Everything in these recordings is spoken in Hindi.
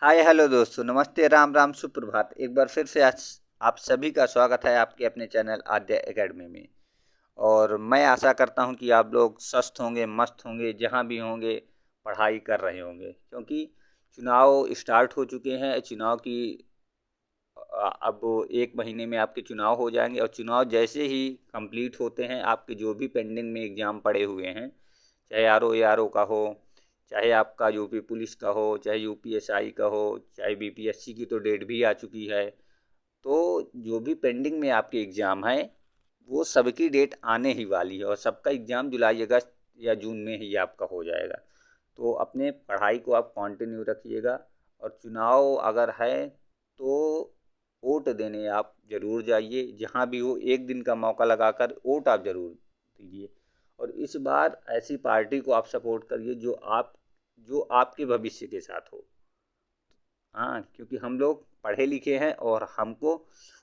हाय हेलो दोस्तों, नमस्ते, राम राम, सुप्रभात। एक बार फिर से आज आप सभी का स्वागत है आपके अपने चैनल आद्या एकेडमी में। और मैं आशा करता हूं कि आप लोग स्वस्थ होंगे, मस्त होंगे, जहां भी होंगे पढ़ाई कर रहे होंगे, क्योंकि चुनाव स्टार्ट हो चुके हैं। चुनाव की अब 1 महीने में आपके चुनाव हो जाएंगे और चुनाव जैसे ही कंप्लीट होते हैं, आपके जो भी पेंडिंग में एग्ज़ाम पड़े हुए हैं, चाहे आर ओ का हो, चाहे आपका यूपी पुलिस का हो, चाहे यूपीएसआई का हो, चाहे बीपीएससी की तो डेट भी आ चुकी है। तो जो भी पेंडिंग में आपके एग्ज़ाम हैं, वो सबकी डेट आने ही वाली है और सबका एग्ज़ाम जुलाई अगस्त या जून में ही आपका हो जाएगा। तो अपने पढ़ाई को आप कंटिन्यू रखिएगा। और चुनाव अगर है तो वोट देने आप ज़रूर जाइए, जहाँ भी हो 1 दिन का मौका लगाकर वोट आप ज़रूर दीजिए। और इस बार ऐसी पार्टी को आप सपोर्ट करिए जो आपके भविष्य के साथ हो। हाँ, क्योंकि हम लोग पढ़े लिखे हैं और हमको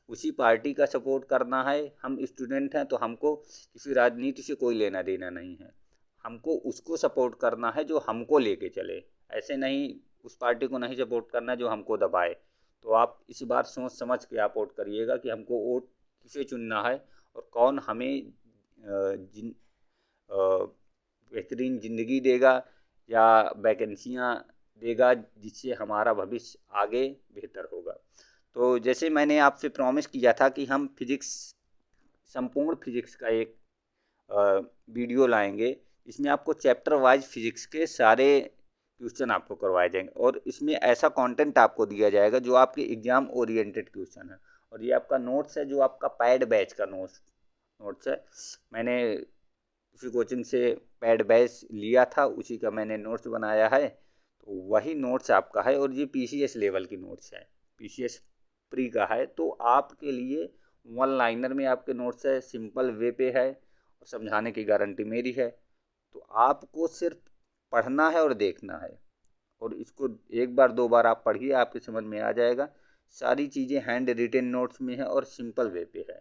उसी पार्टी का सपोर्ट करना है। हम स्टूडेंट हैं तो हमको किसी राजनीति से कोई लेना देना नहीं है। हमको उसको सपोर्ट करना है जो हमको लेके चले। ऐसे नहीं, उस पार्टी को नहीं सपोर्ट करना जो हमको दबाए। तो आप इस बार सोच समझ के आप वोट करिएगा कि हमको वोट किसे चुनना है और कौन हमें बेहतरीन ज़िंदगी देगा या वैकेंसियाँ देगा, जिससे हमारा भविष्य आगे बेहतर होगा। तो जैसे मैंने आपसे प्रॉमिस किया था कि हम फिजिक्स, संपूर्ण फिजिक्स का एक वीडियो लाएंगे। इसमें आपको चैप्टर वाइज फिजिक्स के सारे क्वेश्चन आपको करवाए जाएंगे और इसमें ऐसा कंटेंट आपको दिया जाएगा जो आपके एग्जाम ओरिएंटेड क्वेश्चन है। और ये आपका नोट्स है, जो आपका पैड बैच का नोट्स नोट्स है। मैंने उसी कोचिंग से पैड बैच लिया था, उसी का मैंने नोट्स बनाया है। तो वही नोट्स आपका है और ये पीसीएस लेवल की नोट्स है, पीसीएस प्री का है। तो आपके लिए वन लाइनर में आपके नोट्स है, सिंपल वे पे है और समझाने की गारंटी मेरी है। तो आपको सिर्फ पढ़ना है और देखना है और इसको एक बार दो बार आप पढ़िए, आपके समझ में आ जाएगा। सारी चीज़ें हैंड रिटेन नोट्स में है और सिंपल वे पे है।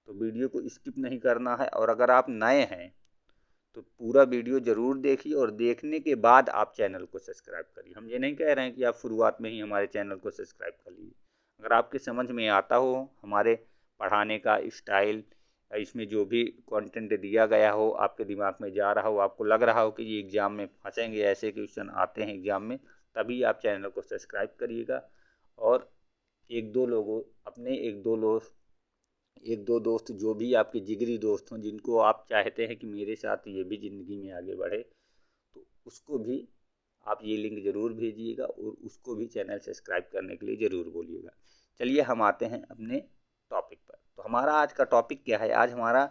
तो वीडियो को स्किप नहीं करना है। और अगर आप नए हैं तो पूरा वीडियो ज़रूर देखिए और देखने के बाद आप चैनल को सब्सक्राइब करिए। हम ये नहीं कह रहे हैं कि आप शुरुआत में ही हमारे चैनल को सब्सक्राइब कर लीजिए। अगर आपके समझ में आता हो हमारे पढ़ाने का स्टाइल, इसमें जो भी कंटेंट दिया गया हो, आपके दिमाग में जा रहा हो, आपको लग रहा हो कि ये एग्ज़ाम में फंसेंगे, ऐसे क्वेश्चन आते हैं एग्ज़ाम में, तभी आप चैनल को सब्सक्राइब करिएगा। और एक दो लोगों अपने एक दो दोस्त जो भी आपके जिगरी दोस्त हों, जिनको आप चाहते हैं कि मेरे साथ ये भी ज़िंदगी में आगे बढ़े, तो उसको भी आप ये लिंक ज़रूर भेजिएगा और उसको भी चैनल सब्सक्राइब करने के लिए ज़रूर बोलिएगा। चलिए हम आते हैं अपने टॉपिक पर। तो हमारा आज का टॉपिक क्या है? आज हमारा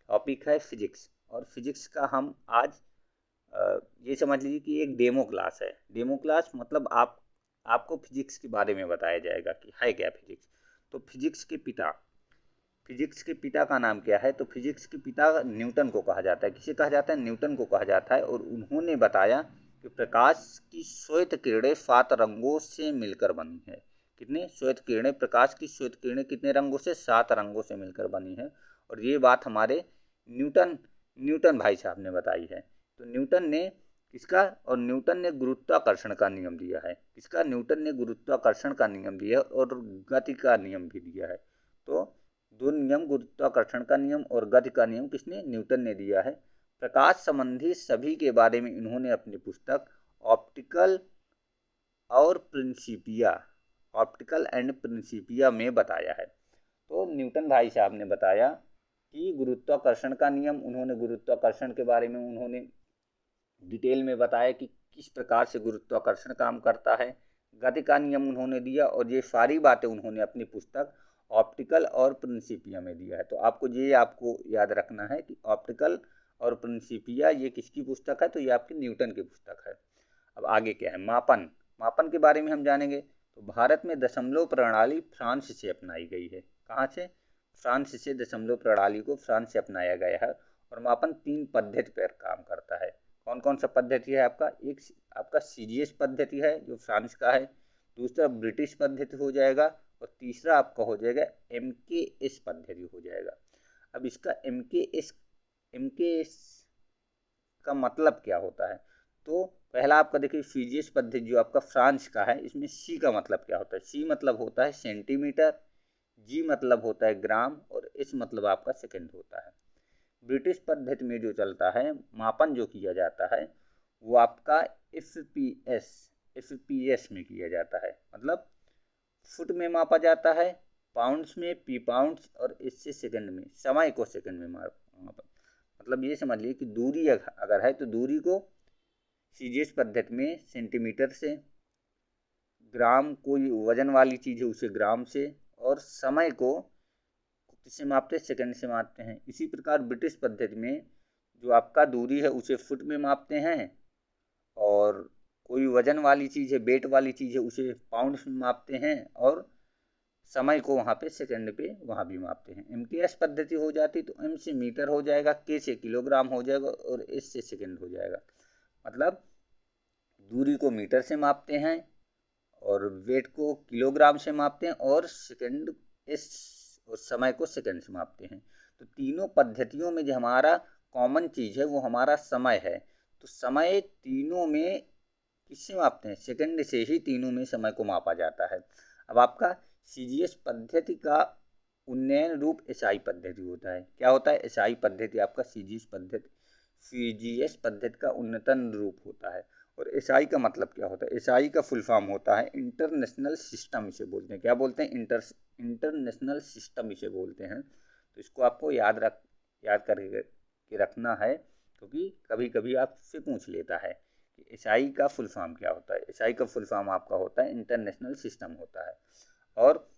टॉपिक है फिजिक्स। और फिजिक्स का हम आज ये समझ लीजिए कि एक डेमो क्लास है। डेमो क्लास मतलब आपको फिजिक्स के बारे में बताया जाएगा कि है क्या फिजिक्स। तो फिजिक्स के पिता का नाम क्या है? तो फिजिक्स के पिता न्यूटन को कहा जाता है। किसे कहा जाता है? न्यूटन को कहा जाता है। और उन्होंने बताया कि प्रकाश की श्वेत किरणें 7 रंगों से मिलकर बनी है। कितने श्वेत किरणें? प्रकाश की श्वेत किरणें कितने रंगों से? 7 रंगों से मिलकर बनी है। और ये बात हमारे न्यूटन न्यूटन भाई साहब ने बताई है। तो न्यूटन ने किसका? और न्यूटन ने गुरुत्वाकर्षण का नियम दिया है। किसका? न्यूटन ने गुरुत्वाकर्षण का नियम दिया और गति का नियम भी दिया है। तो दो नियम, गुरुत्वाकर्षण का नियम और गति का नियम, किसने? न्यूटन ने दिया है। प्रकाश संबंधी सभी के बारे में इन्होंने अपनी पुस्तक ऑप्टिकल और प्रिंसिपिया ऑप्टिकल एंड प्रिंसिपिया में बताया है। तो न्यूटन भाई साहब ने बताया कि गुरुत्वाकर्षण का नियम, उन्होंने गुरुत्वाकर्षण के बारे में उन्होंने डिटेल में बताया कि किस प्रकार से गुरुत्वाकर्षण काम करता है। गति का नियम उन्होंने दिया और ये सारी बातें उन्होंने अपनी पुस्तक ऑप्टिकल और प्रिंसिपिया में दिया है। तो आपको याद रखना है कि ऑप्टिकल और प्रिंसिपिया ये किसकी पुस्तक है? तो ये आपकी न्यूटन की पुस्तक है। अब आगे क्या है? मापन। मापन के बारे में हम जानेंगे। तो भारत में दशमलव प्रणाली फ्रांस से अपनाई गई है। कहाँ से? फ्रांस से दशमलव प्रणाली को फ्रांस से अपनाया गया है। और मापन 3 पद्धति पर काम करता है। कौन कौन सा पद्धति है आपका? एक आपका सीजीएस पद्धति है जो फ्रांस का है, दूसरा ब्रिटिश पद्धति हो जाएगा और तीसरा आपका हो जाएगा एमकेएस पद्धति हो जाएगा। अब इसका एमकेएस का मतलब क्या होता है? तो पहला आपका देखिए फीजियस पद्धति जो आपका फ्रांस का है, इसमें सी का मतलब क्या होता है? सी मतलब होता है सेंटीमीटर, जी मतलब होता है ग्राम और एस मतलब आपका सेकंड होता है। ब्रिटिश पद्धति में जो चलता है, मापन जो किया जाता है वो आपका एफपीएस में किया जाता है, मतलब फुट में मापा जाता है, पाउंड्स में पी पाउंड्स और इससे सेकंड में, समय को सेकंड में मापा। मतलब ये समझ लीजिए कि दूरी अगर है तो दूरी को सीजीएस पद्धति में सेंटीमीटर से, ग्राम कोई वजन वाली चीज़ है उसे ग्राम से, और समय को किससे मापते हैं? सेकंड से मापते हैं। इसी प्रकार ब्रिटिश पद्धति में जो आपका दूरी है उसे फुट में मापते हैं, और कोई वजन वाली चीज़ है, वेट वाली चीज़ है, उसे पाउंड्स में मापते हैं, और समय को वहाँ पे सेकंड पे वहाँ भी मापते हैं। एमटीएस पद्धति हो जाती तो एम से मीटर हो जाएगा, के से किलोग्राम हो जाएगा और एस से सेकंड हो जाएगा। मतलब दूरी को मीटर से मापते हैं और वेट को किलोग्राम से मापते हैं और सेकंड एस और समय को सेकंड से मापते हैं। तो तीनों पद्धतियों में जो हमारा कॉमन चीज़ है वो हमारा समय है। तो समय तीनों में किससे मापते हैं? सेकंड से ही तीनों में समय को मापा जाता है। अब आपका सीजीएस पद्धति का उन्नयन रूप एसआई पद्धति होता है। क्या होता है? एसआई पद्धति आपका सीजीएस पद्धति का उन्नतन रूप होता है। और एसआई का मतलब क्या होता है? एसआई का फुल फॉर्म होता है इंटरनेशनल सिस्टम, इसे बोलते हैं। क्या बोलते हैं? इंटरनेशनल सिस्टम इसे बोलते हैं। तो इसको आपको याद करके रखना है, क्योंकि कभी कभी आपसे पूछ लेता है कि एसआई का फुल फॉर्म क्या होता है। एसआई का फुल फॉर्म आपका होता है इंटरनेशनल सिस्टम होता है। और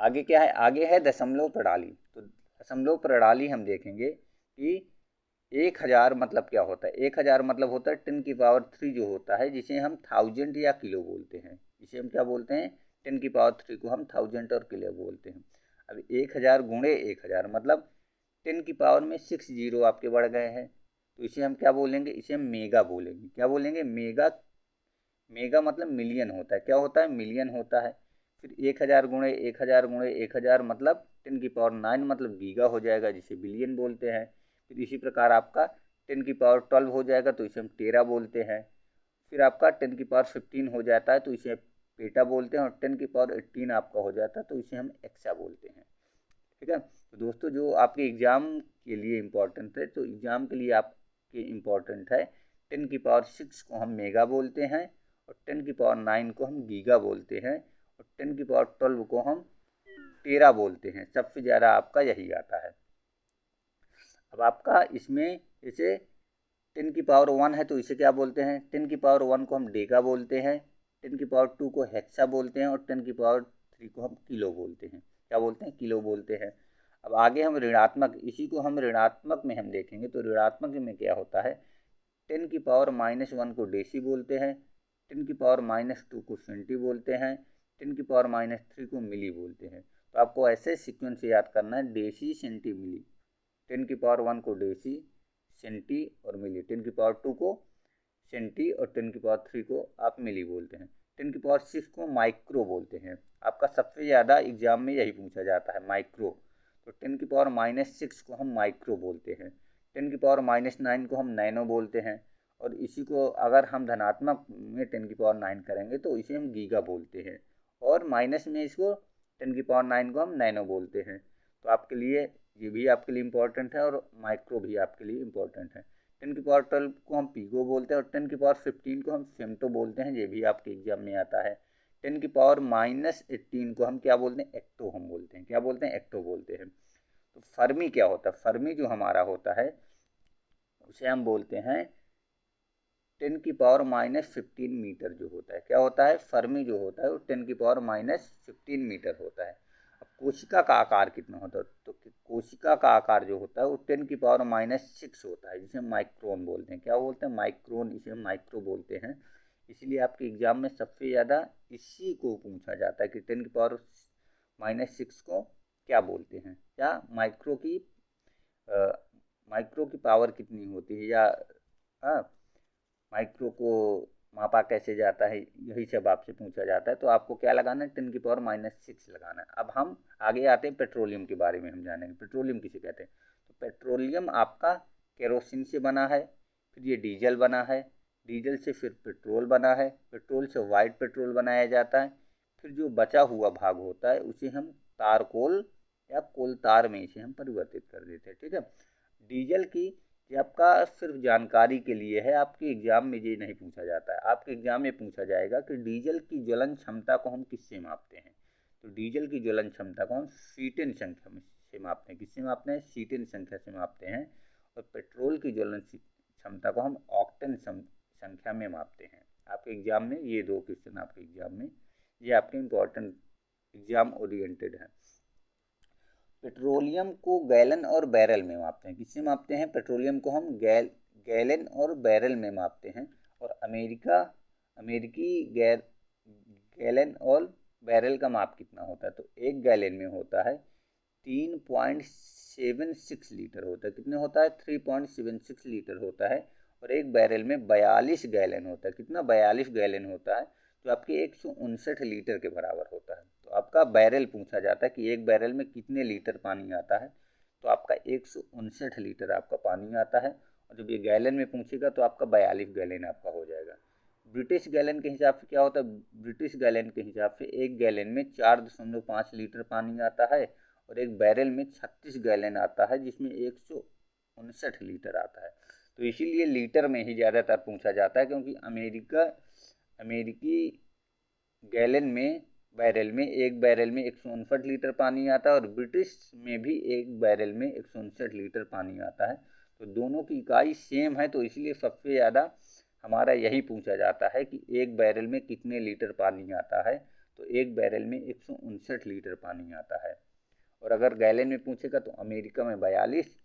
आगे क्या है? आगे है दशमलव प्रणाली। तो दशमलव प्रणाली हम देखेंगे कि 1000 मतलब क्या होता है? 1000 मतलब होता है 10⁻³ जो होता है, जिसे हम थाउजेंड या किलो बोलते हैं। इसे हम क्या बोलते हैं? 10⁻³ को हम थाउजेंड और किलो बोलते हैं। अब 1000 गुणे 1000 मतलब 10 की पावर में 6 जीरो आपके बढ़ गए हैं, तो इसे हम क्या बोलेंगे? इसे हम मेगा बोलेंगे। क्या बोलेंगे? मेगा। मेगा मतलब मिलियन होता है। क्या होता है? मिलियन होता है। फिर 1000 गुणे 1000 गुणे 1000 मतलब 10⁹ मतलब गीगा हो जाएगा, जिसे बिलियन बोलते हैं। फिर इसी प्रकार आपका 10⁻12 हो जाएगा, तो इसे हम टेरा बोलते हैं। फिर आपका 10⁻15 हो जाता है तो इसे पेटा बोलते हैं, और 10⁻18 आपका हो जाता है तो इसे हम एक्सा बोलते हैं। ठीक है। तो दोस्तों, जो आपके एग्ज़ाम के लिए इम्पोर्टेंट है, तो एग्ज़ाम के लिए आपके इम्पोर्टेंट है 10⁶ को हम मेगा बोलते हैं, और 10⁹ को हम गीगा बोलते हैं, और 10⁻12 को हम टेरा बोलते हैं। सबसे ज़्यादा आपका यही आता है। अब आपका इसमें जैसे 10⁻1 है तो इसे क्या बोलते हैं? 10⁻1 को हम डेका बोलते हैं, 10⁻2 को हेक्सा बोलते हैं, और 10⁻3 को हम किलो बोलते हैं। क्या बोलते हैं? किलो बोलते हैं। अब आगे हम ऋणात्मक, इसी को हम ऋणात्मक में हम देखेंगे। तो ऋणात्मक में क्या होता है? 10⁻−1 को डेसी बोलते हैं, 10⁻−2 को सेंटी बोलते हैं, 10⁻−3 को मिली बोलते हैं। तो आपको ऐसे सीक्वेंस से याद करना है, डेसी सेंटी मिली। 10⁻1 को डेसी, सेंटी और मिली, 10⁻2 को सेंटी और 10⁻3 को आप मिली बोलते हैं। 10⁻6 को माइक्रो बोलते हैं। आपका सबसे ज़्यादा एग्जाम में यही पूछा जाता है, माइक्रो। तो 10⁻6 को हम माइक्रो बोलते हैं, 10⁻9 को हम नैनो बोलते हैं, और इसी को अगर हम धनात्मक में 10⁻9 करेंगे तो इसे हम गीगा बोलते हैं, और माइनस में इसको 10⁻9 को हम नैनो बोलते हैं। तो आपके लिए ये भी आपके लिए इम्पोर्टेंट है, और माइक्रो भी आपके लिए इम्पोर्टेंट है। 10⁻12 को हम पीको बोलते हैं, और 10⁻15 को हम फेम्टो बोलते हैं। ये भी आपके एग्जाम में आता है। 10⁻−18 को हम क्या बोलते हैं? एक्टो हम बोलते हैं। क्या बोलते हैं? एक्टो बोलते हैं। तो फर्मी क्या होता है? फर्मी जो हमारा होता है उसे हम बोलते हैं 10⁻15 मीटर जो होता है। क्या होता है? फर्मी जो होता है वो 10⁻15 मीटर होता है। अब कोशिका का आकार कितना होता है? तो कोशिका का आकार जो होता है वो 10⁻6 होता है, जिसे माइक्रोन बोलते हैं। क्या बोलते हैं? माइक्रोन, इसे हम माइक्रो बोलते हैं। इसलिए आपके एग्जाम में सबसे ज़्यादा इसी को पूछा जाता है कि 10⁻6 को क्या बोलते हैं, या माइक्रो की पावर कितनी होती है, या माइक्रो को मापा कैसे जाता है, यही सब आपसे पूछा जाता है। तो आपको क्या लगाना है? 10⁻6 लगाना है। अब हम आगे आते हैं पेट्रोलियम के बारे में हम जानेंगे। पेट्रोलियम किसे कहते हैं? तो पेट्रोलियम आपका केरोसिन से बना है, फिर ये डीजल बना है, डीजल से फिर पेट्रोल बना है, पेट्रोल से वाइट पेट्रोल बनाया जाता है, फिर जो बचा हुआ भाग होता है उसे हम तारकोल या कोल तार में इसे हम परिवर्तित कर देते हैं। ठीक है। डीजल की, ये आपका सिर्फ जानकारी के लिए है, आपके एग्जाम में ये नहीं पूछा जाता है। आपके एग्जाम में पूछा जाएगा कि डीजल की ज्वलन क्षमता को हम किससे मापते हैं। तो डीजल की ज्वलन क्षमता को हम सीटेन संख्या में से मापते हैं। किससे मापते हैं? सीटेन संख्या से मापते हैं। और पेट्रोल की ज्वलन क्षमता को हम ऑक्टेन संख्या में मापते हैं। आपके एग्जाम में ये दो क्वेश्चन आपके एग्जाम में ये आपके इम्पोर्टेंट एग्जाम ओरिएंटेड है। पेट्रोलियम को गैलन और बैरल में मापते हैं। किससे मापते हैं? पेट्रोलियम को हम गैलन और बैरल में मापते हैं। और अमेरिकी गैलन और बैरल का माप कितना होता है? तो एक गैलन में होता है 3.76 लीटर होता है। कितने होता है? 3.76 लीटर होता है। और एक बैरल में 42 गैलन होता है। कितना? 42 गैलन होता है, जो आपके 159 लीटर के बराबर होता है। तो आपका बैरल पूछा जाता है कि एक बैरल में कितने लीटर पानी आता है, तो आपका 159 लीटर आपका पानी आता है। और जब ये गैलन में पूछेगा तो आपका 42 गैलन आपका हो जाएगा। ब्रिटिश गैलन के हिसाब से क्या होता है? ब्रिटिश गैलन के हिसाब से एक गैलन में 4.5 लीटर पानी आता है और एक बैरल में 36 गैलन आता है, जिसमें 159 लीटर आता है। तो इसीलिए लीटर में ही ज़्यादातर पूछा जाता है, क्योंकि अमेरिकी गैलन में बैरल में एक बैरल में 159 लीटर पानी आता है और ब्रिटिश में भी एक बैरल में 159 लीटर पानी आता है। तो दोनों की इकाई सेम है, तो इसलिए सबसे ज़्यादा हमारा यही पूछा जाता है कि एक बैरल में कितने लीटर पानी आता है। तो एक बैरल में 159 लीटर पानी आता है। और अगर गैलन में पूछेगा तो अमेरिका में 42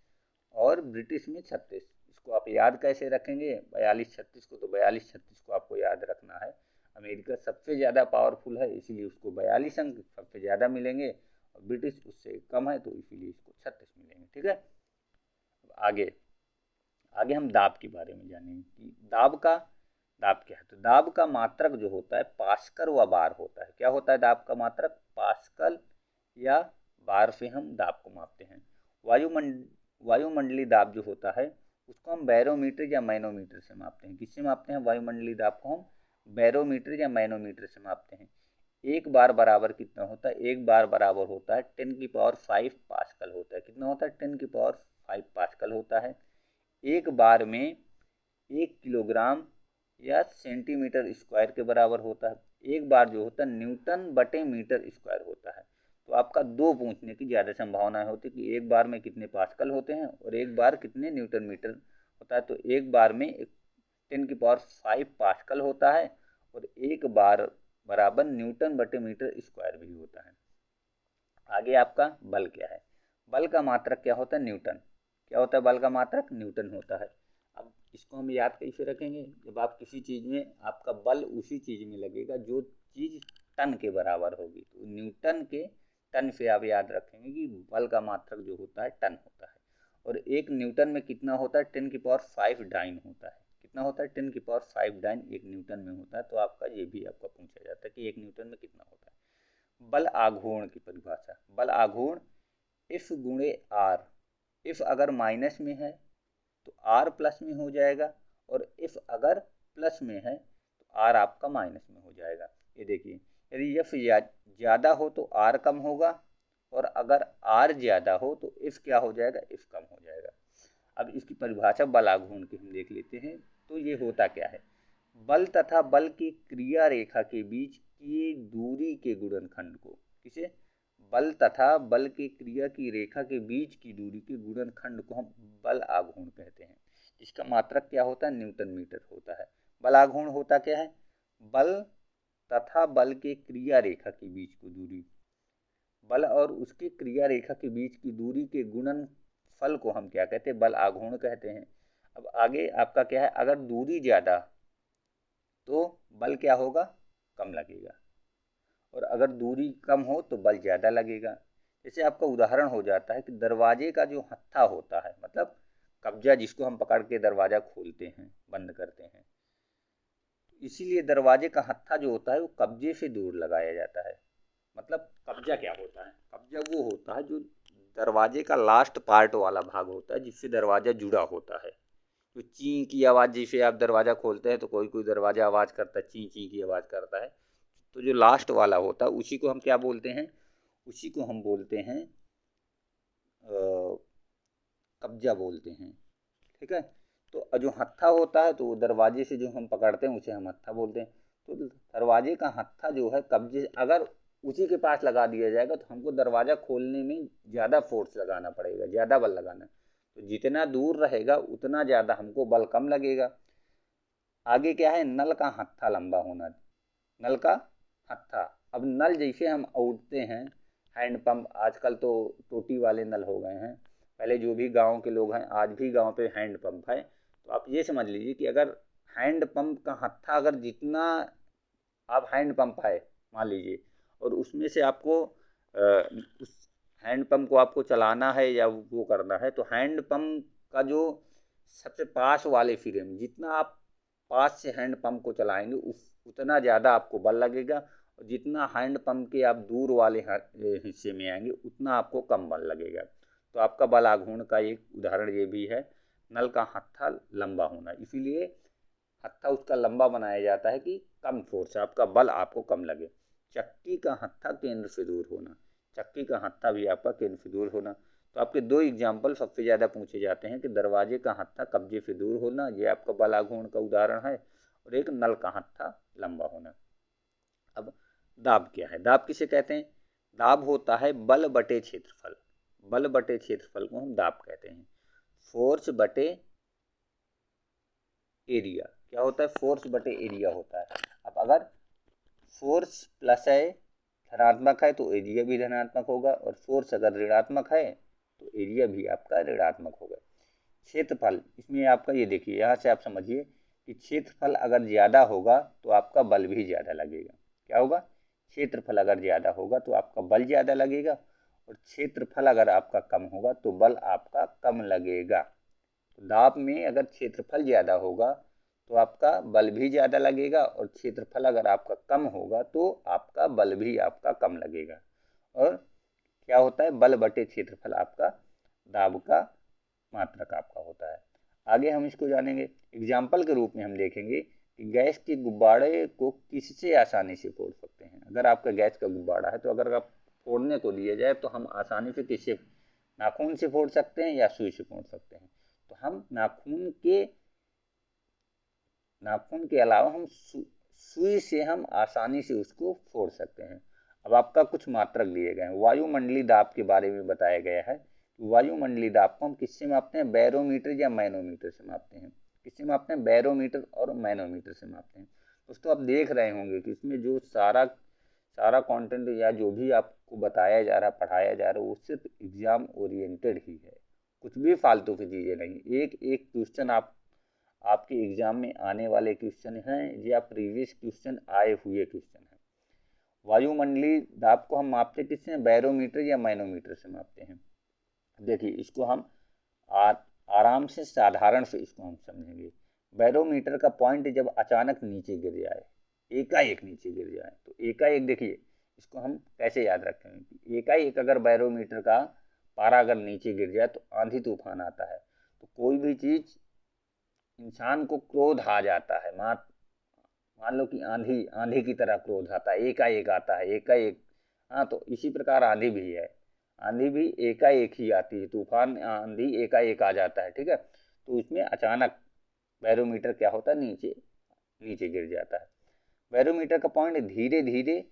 और ब्रिटिश में 36। इसको आप याद कैसे रखेंगे? 42-36 को, तो 42-36 को आपको याद रखना है। अमेरिका सबसे ज़्यादा पावरफुल है, इसीलिए उसको 42 अंक सबसे ज़्यादा मिलेंगे, और ब्रिटिश उससे कम है, तो इसीलिए इसको 36 मिलेंगे। ठीक है। आगे हम दाब के बारे में जानेंगे कि दाब क्या है। तो दाब का मात्रक जो होता है पास्कल व बार होता है। क्या होता है दाब का मात्रक? पास्कल या बार से हम दाब को मापते हैं। वायुमंडलीय दाब जो होता है उसको हम बैरोमीटर या मैनोमीटर से मापते हैं। किससे मापते हैं? वायुमंडलीय दाब को हम बैरोमीटर या मैनोमीटर से मापते हैं। एक बार बराबर कितना होता है? एक बार बराबर होता है 10⁵ पास्कल होता है। कितना होता है? 10⁵ पास्कल होता है। एक बार में 1 किलोग्राम या सेंटीमीटर स्क्वायर के बराबर होता है। एक बार जो होता है न्यूटन बटे मीटर स्क्वायर होता है। तो आपका दो पूछने की ज़्यादा संभावना होती है कि एक बार में कितने पास्कल होते हैं और एक बार कितने न्यूटन मीटर होता है। तो एक बार में 10⁵ पास्कल होता है और एक बार बराबर न्यूटन बटे मीटर स्क्वायर भी होता है। आगे आपका बल क्या है? बल का मात्रक क्या होता है? न्यूटन। क्या होता है बल का मात्रक? न्यूटन होता है। अब इसको हम याद कैसे रखेंगे? जब आप किसी चीज़ में, आपका बल उसी चीज़ में लगेगा जो चीज़ टन के बराबर होगी। तो न्यूटन के टन से आप याद रखेंगे कि बल का मात्रक जो होता है टन होता है। और एक न्यूटन में कितना होता है? 10⁵ डाइन होता है। कितना होता है? 10⁵ डाइन एक न्यूटन में होता है। तो आपका ये भी आपका पूछा जाता है कि एक न्यूटन में कितना होता है। बल आघूर्ण की परिभाषा। बल आघूर्ण इफ गुणे आर। इफ अगर माइनस में है तो आर प्लस में हो जाएगा, और इफ अगर प्लस में है तो आर आपका माइनस में हो जाएगा। ये देखिए, यदि एफ ज़्यादा हो तो आर कम होगा, और अगर आर ज़्यादा हो तो इफ क्या हो जाएगा? इफ कम हो जाएगा। अब इसकी परिभाषा बल आघूर्ण की हम देख लेते हैं। तो ये होता क्या है? बल तथा बल की क्रिया रेखा के बीच की दूरी के गुणनखंड को, किसे? बल तथा बल की क्रिया की रेखा के बीच की दूरी के गुणनखंड को हम बल आघूर्ण कहते हैं। इसका मात्रक क्या होता है? न्यूटन मीटर होता है। बल आघूर्ण होता क्या है? बल तथा बल के क्रिया रेखा के बीच की दूरी, बल और उसकी क्रिया रेखा के बीच की दूरी के गुणनफल को हम क्या कहते हैं? बल आघूर्ण कहते हैं। अब आगे आपका क्या है? अगर दूरी ज़्यादा तो बल क्या होगा? कम लगेगा, और अगर दूरी कम हो तो बल ज़्यादा लगेगा। जैसे आपका उदाहरण हो जाता है कि दरवाजे का जो हत्था होता है, मतलब कब्जा, जिसको हम पकड़ के दरवाज़ा खोलते हैं, बंद करते हैं, इसीलिए दरवाजे का हत्था जो होता है वो कब्जे से दूर लगाया जाता है। मतलब कब्जा क्या होता है? कब्जा वो होता है जो दरवाजे का लास्ट पार्ट वाला भाग होता है, जिससे दरवाज़ा जुड़ा होता है। तो ची की आवाज़, जैसे आप दरवाज़ा खोलते हैं तो कोई कोई दरवाज़ा आवाज़ करता है, ची ची की आवाज़ करता है, तो जो लास्ट वाला होता है उसी को हम क्या बोलते हैं, उसी को हम बोलते हैं कब्जा बोलते हैं। ठीक है। तो जो हत्था होता है तो दरवाजे से जो हम पकड़ते हैं उसे हम हत्था बोलते हैं। तो दरवाजे का हत्था जो है कब्जे, अगर उसी के पास लगा दिया जाएगा तो हमको दरवाज़ा खोलने में ज़्यादा फोर्स लगाना पड़ेगा, ज़्यादा बल लगाना। तो जितना दूर रहेगा उतना ज़्यादा हमको बल कम लगेगा। आगे क्या है, नल का हत्था लंबा होना, नल का हत्था। अब नल जैसे हम उड़ते हैं, हैंडपंप आजकल तो टोटी वाले नल हो गए हैं, पहले जो भी गांव के लोग हैं आज भी गांव पे हैंडपंप है। तो आप ये समझ लीजिए कि अगर हैंडपंप का हत्था, अगर जितना आप हैंडपंप है मान लीजिए, और उसमें से आपको उस हैंडपंप को आपको चलाना है या वो करना है, तो हैंडपंप का जो सबसे पास वाले फ्रेम, जितना आप पास से हैंडपंप को चलाएंगे उतना ज़्यादा आपको बल लगेगा, और जितना हैंडपंप के आप दूर वाले हिस्से में आएंगे उतना आपको कम बल लगेगा। तो आपका बल आघूर्ण का एक उदाहरण ये भी है, नल का हत्था लंबा होना। इसीलिए हत्था उसका लंबा बनाया जाता है कि कम फोर्स, आपका बल आपको कम लगे। चक्की का हत्था केंद्र से दूर होना, चक्की का हत्था भी आपका केंद्र से दूर होना। तो आपके दो एग्जाम्पल सबसे ज़्यादा पूछे जाते हैं कि दरवाजे का हत्था कब्जे से दूर होना, ये आपका बल आघूर्ण का उदाहरण है, और एक नल का हत्था लंबा होना। अब दाब क्या है, दाब किसे कहते हैं? दाब होता है बल बटे क्षेत्रफल, बल बटे क्षेत्रफल को हम दाब कहते हैं। फोर्स बटे एरिया, क्या होता है? फोर्स बटे एरिया होता है। अब अगर फोर्स प्लस है, धनात्मक है, तो एरिया भी धनात्मक होगा, और फोर्स अगर ऋणात्मक है तो एरिया भी आपका ऋणात्मक होगा। क्षेत्रफल, इसमें आपका ये देखिए, यहाँ से आप समझिए कि क्षेत्रफल अगर ज़्यादा होगा तो आपका बल भी ज़्यादा लगेगा। क्या होगा? क्षेत्रफल अगर ज़्यादा होगा तो आपका बल ज़्यादा लगेगा, और क्षेत्रफल अगर आपका कम होगा तो बल आपका कम लगेगा। तो दाब में अगर क्षेत्रफल ज़्यादा होगा तो आपका बल भी ज़्यादा लगेगा, और क्षेत्रफल अगर आपका कम होगा तो आपका बल भी आपका कम लगेगा। और क्या होता है? बल बटे क्षेत्रफल आपका दाब का मात्रक आपका होता है। आगे हम इसको जानेंगे। एग्जाम्पल के रूप में हम देखेंगे कि गैस के गुब्बारे को किससे आसानी से फोड़ सकते हैं। अगर आपका गैस का गुब्बारा है तो अगर आप फोड़ने को दिया जाए तो हम आसानी से किससे, नाखून से फोड़ सकते हैं या सुई से फोड़ सकते हैं? तो हम नाखून के अलावा हम सुई से हम आसानी से उसको फोड़ सकते हैं। अब आपका कुछ मात्रक दिए गए हैं। वायुमंडलीय दाब के बारे में बताया गया है। वायुमंडलीय दाब को हम किससे मापते हैं? बैरोमीटर या मैनोमीटर से मापते हैं। किससे मापते हैं? बैरोमीटर और मैनोमीटर से मापते हैं। दोस्तों आप देख रहे होंगे कि इसमें जो सारा कंटेंट या जो भी आपको बताया जा रहा है, पढ़ाया जा रहा है, वो सिर्फ एग्जाम ओरिएंटेड ही है, कुछ भी फालतू की चीज़ें नहीं। एक एक क्वेश्चन आपके एग्जाम में आने वाले क्वेश्चन हैं या प्रीवियस क्वेश्चन आए हुए क्वेश्चन हैं। वायुमंडलीय दाब को हम मापते किससे हैं? बैरोमीटर या मैनोमीटर से मापते हैं। देखिए इसको हम आराम से साधारण से इसको हम समझेंगे। बैरोमीटर का पॉइंट जब अचानक नीचे गिर जाए, एकाएक नीचे गिर जाए, तो एकाएक देखिए इसको हम कैसे याद रखेंगे। एकाएक अगर बैरोमीटर का पारा अगर नीचे गिर जाए तो आंधी तूफान आता है। तो कोई भी चीज, इंसान को क्रोध आ जाता है, मान लो कि आंधी आंधी की तरह क्रोध आता है, एकाएक आता है, एकाएक। हाँ, तो इसी प्रकार आंधी भी है, आंधी भी एकाएक ही आती है, तूफान आंधी एकाएक आ जाता है। ठीक है। तो उसमें अचानक बैरोमीटर क्या होता है? नीचे नीचे गिर जाता है। बैरोमीटर का पॉइंट धीरे धीरे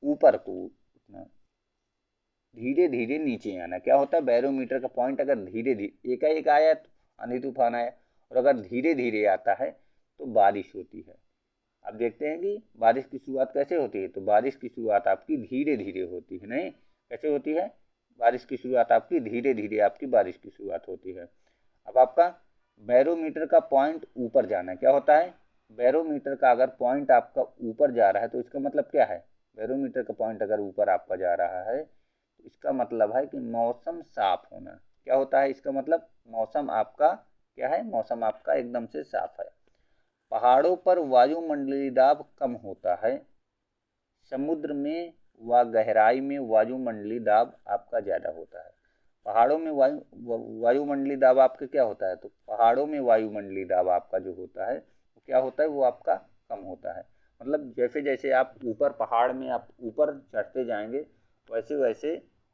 ऊपर को उठना, धीरे धीरे नीचे आना। क्या होता है? बैरोमीटर का पॉइंट अगर धीरे धीरे एकाएक आया तो आंधी तूफान आया, और अगर धीरे धीरे आता है तो बारिश होती है। अब देखते हैं कि बारिश की शुरुआत कैसे होती है। तो बारिश की शुरुआत आपकी धीरे धीरे होती है। नहीं, कैसे होती है? बारिश की शुरुआत आपकी धीरे धीरे आपकी बारिश की शुरुआत होती है। अब आपका बैरोमीटर का पॉइंट ऊपर जाना, क्या होता है? बैरोमीटर का अगर पॉइंट आपका ऊपर जा रहा है तो इसका मतलब क्या है? बैरोमीटर का पॉइंट अगर ऊपर आपका जा रहा है तो इसका मतलब है कि मौसम साफ होना। क्या होता है इसका मतलब? मौसम आपका क्या है? मौसम आपका एकदम से साफ है। पहाड़ों पर वायुमंडलीय दाब कम होता है, समुद्र में व गहराई में वायुमंडलीय दाब आपका ज़्यादा होता है। पहाड़ों में वायुमंडलीय दाब आपका क्या होता है, तो पहाड़ों में वायुमंडलीय दाब आपका जो होता है वो क्या होता है, वो आपका कम होता है। मतलब जैसे जैसे आप ऊपर पहाड़ में आप ऊपर चढ़ते जाएंगे, वैसे वैसे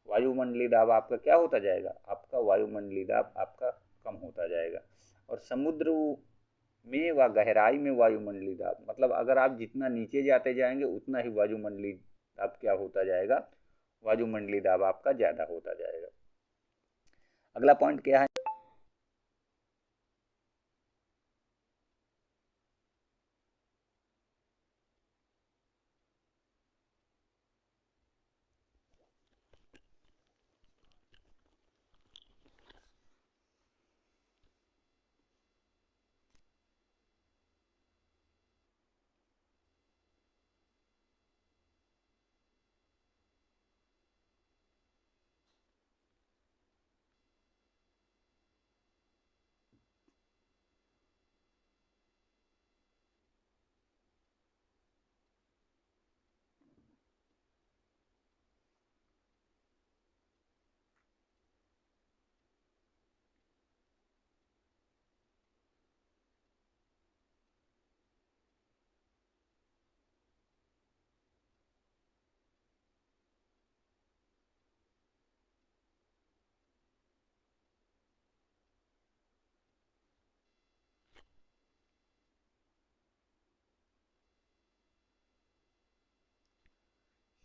वायुमंडलीय दाब आपका क्या होता जाएगा, आपका वायुमंडलीय दाब आपका कम होता जाएगा। और समुद्र में व गहराई में वायुमंडलीय दाब, मतलब अगर आप जितना नीचे जाते जाएंगे उतना ही वायुमंडलीय दाब क्या होता जाएगा, वायुमंडलीय दाब आपका ज़्यादा होता जाएगा। अगला पॉइंट क्या है।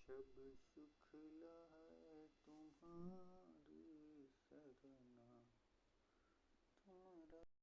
सब सुख है तुम्हारी सरना, तुम्हारा